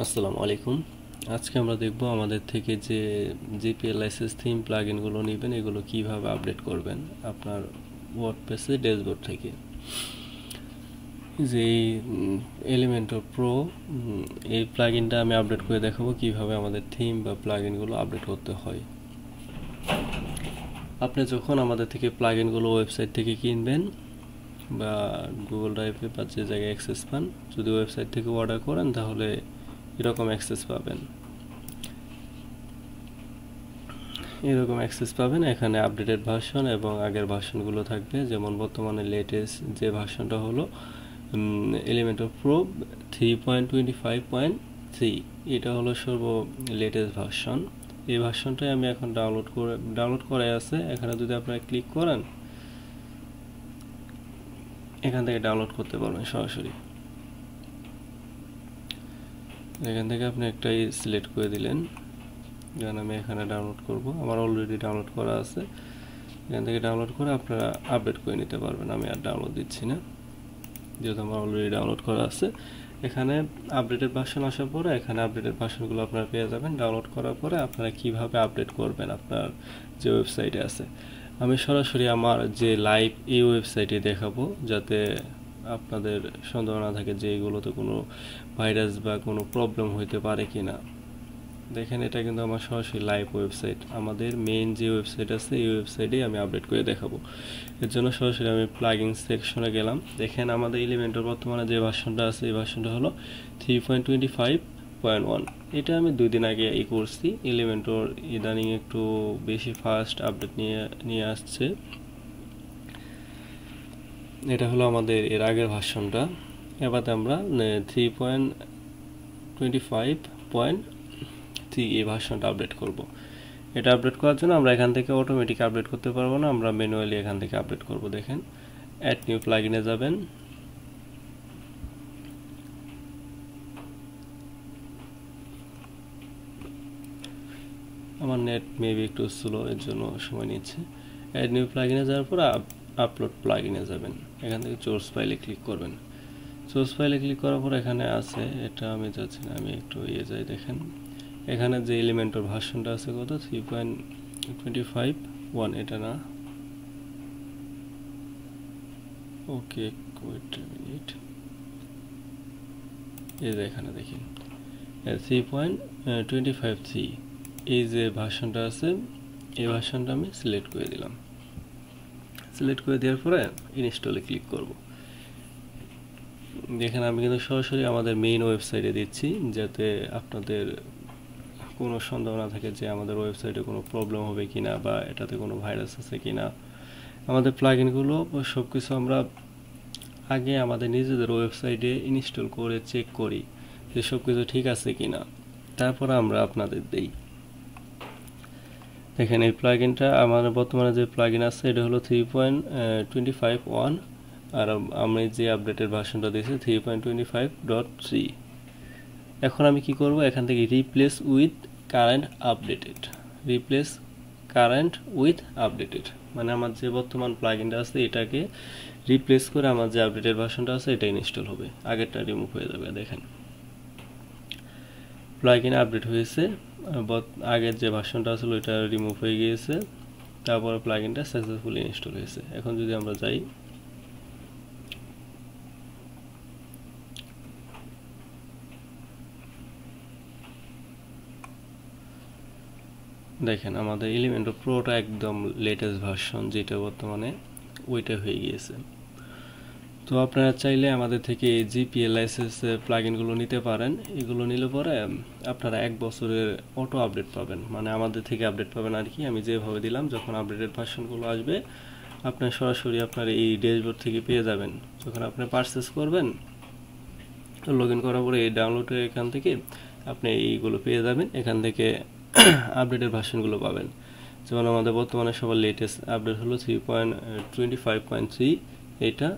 আসসালামু আলাইকুম। আজকে আমরা দেখব আমাদের থেকে যে জিপিএলআইএসএস থিম প্লাগইনগুলো নেবেন এগুলো কিভাবে আপডেট করবেন আপনার ওয়ার্ডপ্রেসে ড্যাশবোর্ড থেকে। যে এলিমেন্টর প্রো এই প্লাগইনটা আমি আপডেট করে দেখাবো কিভাবে আমাদের থিম বা প্লাগইনগুলো আপডেট করতে হয়। আপনি যখন আমাদের থেকে প্লাগইনগুলো ওয়েবসাইট থেকে কিনবেন বা গুগল ড্রাইভে বা যে জায়গায় অ্যাক্সেস পান, যদি ওয়েবসাইট থেকে অর্ডার করেন তাহলে এরকম অ্যাক্সেস পাবেন। এখানে আপডেটেড ভার্সন এবং আগের ভার্সনগুলো থাকবে। যেমন বর্তমানে লেটেস্ট যে ভার্সনটা হলো এলিমেন্টর প্রো 3.25.3, এটা হলো সর্ব লেটেস্ট ভার্সন। এই ভার্সনটাই আমি এখন ডাউনলোড করে আছে। এখানে যদি আপনারা ক্লিক করেন এখান থেকে ডাউনলোড করতে পারবেন সরাসরি। এখান থেকে আপনি একটাই সিলেক্ট করে দিলেন, যেমন আমি এখানে ডাউনলোড করব, আমার অলরেডি ডাউনলোড করা আছে। এখান থেকে ডাউনলোড করে আপনারা আপডেট করে নিতে পারবেন। আমি আর ডাউনলোড দিচ্ছি না, যেহেতু আমার অলরেডি ডাউনলোড করা আছে। এখানে আপডেটেড ভার্সন আসার পরে এখানে আপডেটেড ভার্সনগুলো আপনারা পেয়ে যাবেন। ডাউনলোড করার পরে আপনারা কিভাবে আপডেট করবেন আপনার যে ওয়েবসাইটে আছে, আমি সরাসরি আমার যে লাইভ এই ওয়েবসাইটে দেখাবো, যাতে আপনাদের সন্দেহ না থাকে যে এগুলোতে কোনো ভাইরাস বা কোনো প্রবলেম হইতে পারে কিনা। দেখেন, এটা কিন্তু আমার সরাসরি লাইভ ওয়েবসাইট। আমাদের মেইন যে ওয়েবসাইট আছে এই ওয়েবসাইটেই আমি আপডেট করে দেখাবো। এর জন্য সরাসরি আমি প্লাগইন সেকশনে গেলাম। দেখেন, আমাদের এলিমেন্টর বর্তমানে যে ভার্সনটা আছে এই ভার্সনটা হলো 3.25.1। এটা আমি 2 দিন আগে করছি। এলিমেন্টর ইদানিং একটু বেশি ফাস্ট আপডেট নিয়ে আসছে। এটা হলো আমাদের এর আগের ভার্সনটা। এবার আমরা 3.25.3 এই ভার্সনটা আপডেট করব। এটা আপডেট করার জন্য আমরা এখান থেকে অটোমেটিক আপডেট করতে পারবো না, আমরা ম্যানুয়ালি এখান থেকে আপডেট করব। দেখেন, অ্যাড নিউ প্লাগইনে যাবেন। আমার নেট মেবি একটু স্লো, এর জন্য সময় নিচ্ছে। অ্যাড নিউ প্লাগইনে যাওয়ার পর আপলোড প্লাগইনে যাবেন। এখান থেকে সোর্স ফাইলে ক্লিক করবেন। সোর্স ফাইলে ক্লিক করার পর এখানে আছে, এটা আমি যাচ্ছি না, আমি একটু যাই। দেখেন, এখানে যে এলিমেন্টর ভার্সনটা আছে কত 3.25.1, এটা না, ওকে ওয়েট মিনিট, এই যে এখানে দেখেন 3.25.3 এই যে ভার্সনটা আছে এই ভার্সনটা আমি সিলেক্ট করে দিলাম। সিলেক্ট করে দেওয়ার পরে ইনস্টলে ক্লিক করব। দেখেন, আমি কিন্তু সরাসরি আমাদের মেইন ওয়েবসাইটে দিচ্ছি, যাতে আপনাদের কোনো সন্দেহ না থাকে যে আমাদের ওয়েবসাইটে কোনো প্রবলেম হবে কিনা বা এটাতে কোনো ভাইরাস আছে কিনা। আমাদের প্লাগইনগুলো সব কিছু আমরা আগে আমাদের নিজেদের ওয়েবসাইটে ইনস্টল করে চেক করি যে সব কিছু ঠিক আছে কিনা, তারপর আমরা আপনাদের দেই। দেখেন, এই প্লাগইনটা আমার বর্তমানে যে প্লাগইন আছে এটা হলো 3.25.1, আর আমি যে আপডেটের ভার্সনটা দিয়েছি 3.25.3। এখন আমি কি করব, এখান থেকে রিপ্লেস উইথ কারেন্ট আপডেটেড, মানে আমার যে বর্তমান প্লাগইনটা আছে এটাকে রিপ্লেস করে আমার যে আপডেটেড ভার্সনটা আছে এটা ইনস্টল হবে, আগেরটা রিমুভ হয়ে যাবে। দেখেন, প্লাগইন আপডেট হয়েছে, আগের যে ভার্সনটা ছিল ওইটা রিমুভ হয়ে গিয়েছে, তারপরে প্লাগইনটা সাকসেসফুলি ইনস্টল হয়েছে। এখন যদি আমরা যাই, দেখেন আমাদের এলিমেন্টর প্রোটা একদম লেটেস্ট ভার্সন, যেটা বর্তমানে ওইটা হয়ে গিয়েছে। তো আপনারা চাইলে আমাদের থেকে জিপিএলআইএসএস প্লাগইনগুলো নিতে পারেন। এগুলো নিলে পরে আপনারা 1 বছরের অটো আপডেট পাবেন, মানে আমাদের থেকে আপডেট পাবেন আর কি। আমি যেভাবে দিলাম, যখন আপডেটেড ভার্সনগুলো আসবে আপনার সরাসরি আপনার এই ড্যাশবোর্ড থেকে পেয়ে যাবেন। যখন আপনি পারচেস করবেন, লগ ইন করার পরে এই ডাউনলোডের এখান থেকে আপনি এইগুলো পেয়ে যাবেন। এখান থেকে আপডেটেড ভার্সনগুলো পাবেন। যেমন আমাদের বর্তমানে সবার লেটেস্ট আপডেট হলো 3.25.3 এটা।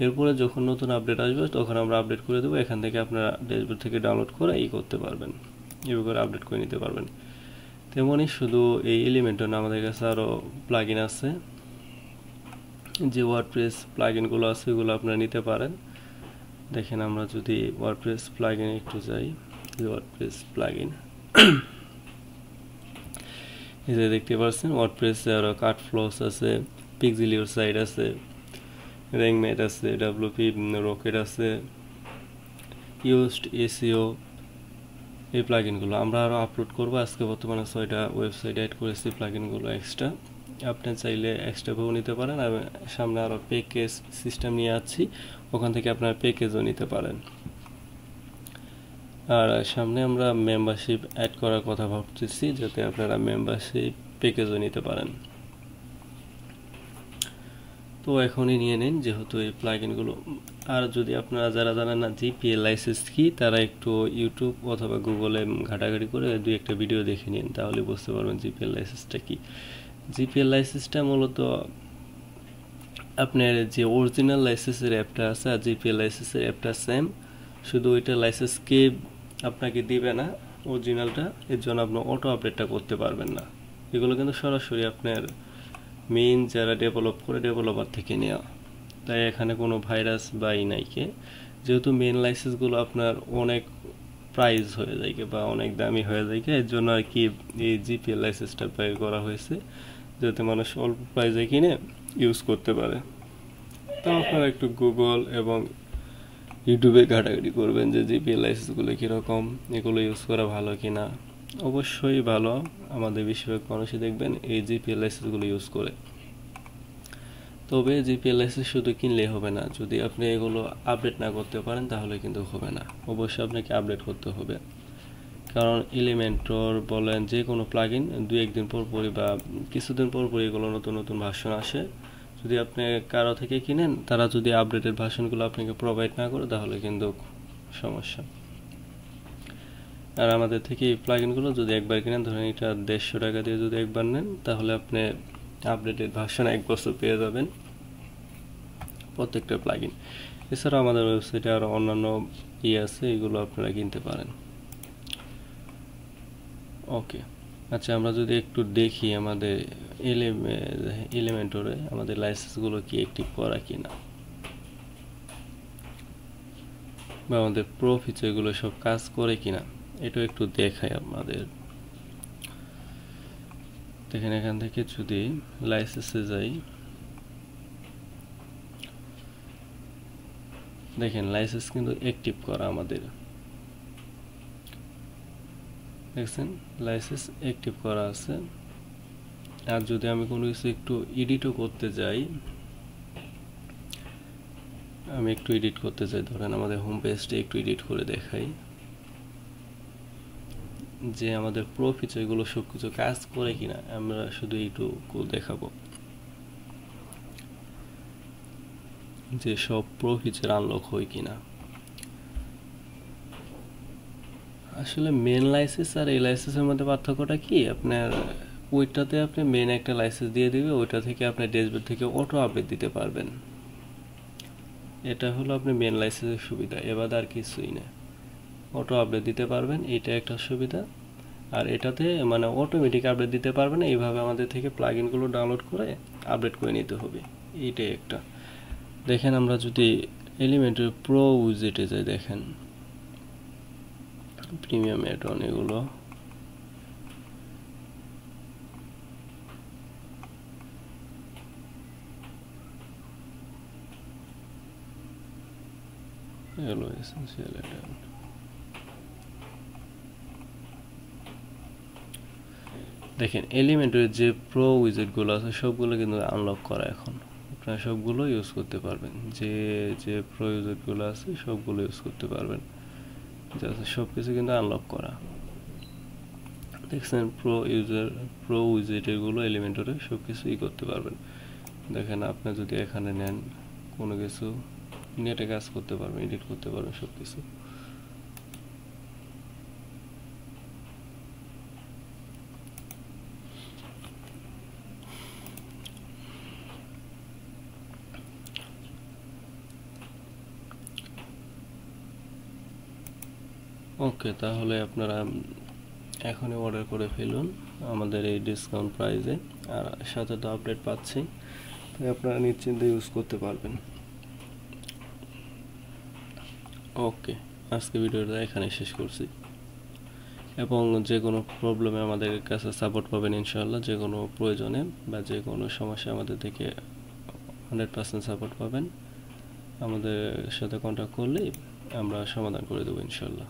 এরপরে যখন নতুন আপডেট আসবে তখন আমরা আপডেট করে দেবো। এখান থেকে আপনারা ড্যাশবোর্ড থেকে ডাউনলোড করে করতে পারবেন, এভাবে করে আপডেট করে নিতে পারবেন। তেমনই শুধু এই এলিমেন্টর না, আমাদের কাছে আরও প্লাগইন আছে। যে ওয়ার্ডপ্রেস প্লাগইনগুলো আছে এগুলো আপনারা নিতে পারেন। দেখেন, আমরা যদি ওয়ার্ডপ্রেস প্লাগইনে একটু যাই, ওয়ার্ডপ্রেস প্লাগইন। এই যে দেখতে পাচ্ছেন ওয়ার্ডপ্রেসে আরো কাট ফ্লোস আছে, পিক্সেলিওর সাইট আছে, র্যাঙ্কমেট আছে, ডব্লিউপি রকেট আছে, ইউজড এসইও, এই প্লাগইনগুলো আমরা আরো আপলোড করব। আজকে বর্তমানে 6টা ওয়েবসাইট অ্যাড করেছি প্লাগইনগুলো এক্সট্রা। আপনি চাইলে এক্সট্রা ভাবেও নিতে পারেন, আর সামনে আরো প্যাকেজ সিস্টেম নিয়ে আসছি, ওখান থেকে আপনারা প্যাকেজও নিতে পারেন। আর সামনে আমরা মেম্বারশিপ অ্যাড করার কথা ভাবতেছি, যাতে আপনারা মেম্বারশিপ প্যাকেজও নিতে পারেন। তো এখনই নিয়ে নিন যেহেতু এই প্লাগইনগুলো। আর যদি আপনারা যারা জানেন না জিপিএল লাইসেন্স কি, তারা একটু ইউটিউব অথবা গুগলে ঘাটাঘাটি করে 2-1টা ভিডিও দেখে নিন, তাহলে বুঝতে পারবেন জিপিএল লাইসেন্সটা কি। জিপিএল লাইসেন্সটা মূলত আপনার যে অরিজিনাল লাইসেন্সের অ্যাপটা আছে আর জিপিএল লাইসেন্সের অ্যাপটা সেম, শুধু ওইটা লাইসেন্স কে আপনাকে দিবে না অরিজিনালটা, এর জন্য আপনি অটো আপডেটটা করতে পারবেন না। এগুলো কিন্তু সরাসরি আপনার মেইন যারা ডেভেলপ করে ডেভেলপার থেকে নেওয়া, তাই এখানে কোনো ভাইরাস বা নাইকে। যেহেতু মেইন লাইসেন্সগুলো আপনার অনেক প্রাইস হয়ে যায় বা অনেক দামি হয়ে যায়, এর জন্য আর কি এই জিপিএল লাইসেন্সটা বের করা হয়েছে, যাতে মানুষ অল্প প্রাইসে কিনে ইউজ করতে পারে। তো আপনারা একটু গুগল এবং ইউটিউবে ঘাটাঘাটি করবেন যে জিপিএল লাইসেন্সগুলো কীরকম, এগুলো ইউজ করা ভালো কিনা। অবশ্যই ভালো, আমাদের বেশিরভাগ মানুষই দেখবেন এই জিপিএল লাইসেন্সগুলো ইউজ করে। তবে জিপিএল লাইসেন্স শুধু কিনলেই হবে না, যদি আপনি এগুলো আপডেট না করতে পারেন তাহলে কিন্তু হবে না, অবশ্যই আপনাকে আপডেট করতে হবে। কারণ এলিমেন্টর বলেন যে কোনো প্লাগইন 2-1 দিন পর পরই বা কিছুদিন পর পরই এগুলো নতুন নতুন ভার্সন আসে। যদি আপনি কারো থেকে কিনেন, তারা যদি আপডেটেড ভার্সনগুলো আপনাকে প্রোভাইড না করে তাহলে কিন্তু সমস্যা। আর আমাদের থেকে এই প্লাগইনগুলো যদি একবার কিনেন, ধরেন এটা 150 টাকা দিয়ে যদি একবার নেন, তাহলে আপনি আপডেটেড ভার্সন 1 বছর পেয়ে যাবেন প্রত্যেকটা প্লাগইন। এছাড়াও আমাদের ওয়েবসাইটে আরো অন্যান্য আছে, এগুলো আপনারা কিনতে পারেন। ওকে, আচ্ছা আমরা যদি একটু দেখি আমাদের এলিমেন্টরে আমাদের লাইসেন্সগুলো কি অ্যাক্টিভ করা কিনা, বা আমাদের প্রো ফিচারগুলো সব কাজ করে কিনা, এটা একটু দেখাই আপনাদের। দেখেন এখান থেকে যদি লাইসেন্সে যাই, দেখেন লাইসেন্স কিন্তু অ্যাক্টিভ করা আমাদের, দেখছেন লাইসেন্স অ্যাক্টিভ করা আছে। আর যদি আমি কোনো কিছু একটু এডিটও করতে যাই, আমি একটু এডিট করতে চাই, ধরেন আমাদের হোম পেজটা একটু এডিট করে দেখাই যে আমাদের প্রো ফিচারগুলো সব কিছু কাজ করে কিনা, আমরা শুধু এইটুকু দেখাবো যে সব প্রো ফিচার আনলক হয় কিনা। আসলে মেন লাইসেন্স আর এই লাইসেন্সের মধ্যে পার্থক্যটা কি, আপনার ওইটাতে আপনি মেন একটা লাইসেন্স দিয়ে দিবে, ওইটা থেকে আপনি ড্যাশবোর্ড থেকে অটো আপডেট দিতে পারবেন। এটা হলো আপনি মেন লাইসেন্সের সুবিধা, এবার আর কিছুই না, অটো আপডেট দিতে পারবেন, এটা একটা সুবিধা। আর এটাতে মানে অটোমেটিক আপডেট দিতে পারবেন, এইভাবে আমাদের থেকে প্লাগইনগুলো ডাউনলোড করে আপডেট করে নিতে হবে, এইটাই একটা। দেখেন আমরা যদি এলিমেন্টের প্রো উইজেটে যাই, দেখেন প্রিমিয়াম অ্যাড অন, এগুলো এগুলো এসেনশিয়াল অ্যাড অন। দেখেন এলিমেন্টের যে প্রো উইজেটগুলো আছে সবগুলো কিন্তু আনলক করা, এখন আপনারা সবগুলো ইউজ করতে পারবেন, যে যে প্রো উইজেটগুলো আছে সবগুলো ইউজ করতে পারবেন, সব কিছু কিন্তু আনলক করা। দেখছেন প্রো উইজেটগুলো এলিমেন্টরে সব কিছুই করতে পারবেন। দেখেন আপনি যদি এখানে নেন, কোনো কিছু নেটে কাজ করতে পারবেন, এডিট করতে পারবেন সব কিছু। ওকে, তাহলে আপনারা এখনই অর্ডার করে ফেলুন আমাদের এই ডিসকাউন্ট প্রাইসে, আর সাথে তো আপডেট পাচ্ছি, তাই আপনারা নিশ্চিন্তে ইউজ করতে পারবেন। ওকে, আজকে ভিডিওটা এখানে শেষ করছি। এবং যে কোনো প্রবলেমে আমাদের কাছে সাপোর্ট পাবেন ইনশাআল্লাহ। যে কোনো প্রয়োজনে বা যে কোনো সমস্যা আমাদের থেকে 100% সাপোর্ট পাবেন। আমাদের সাথে কন্ট্যাক্ট করলেই আমরা সমাধান করে দেবো ইনশাআল্লাহ।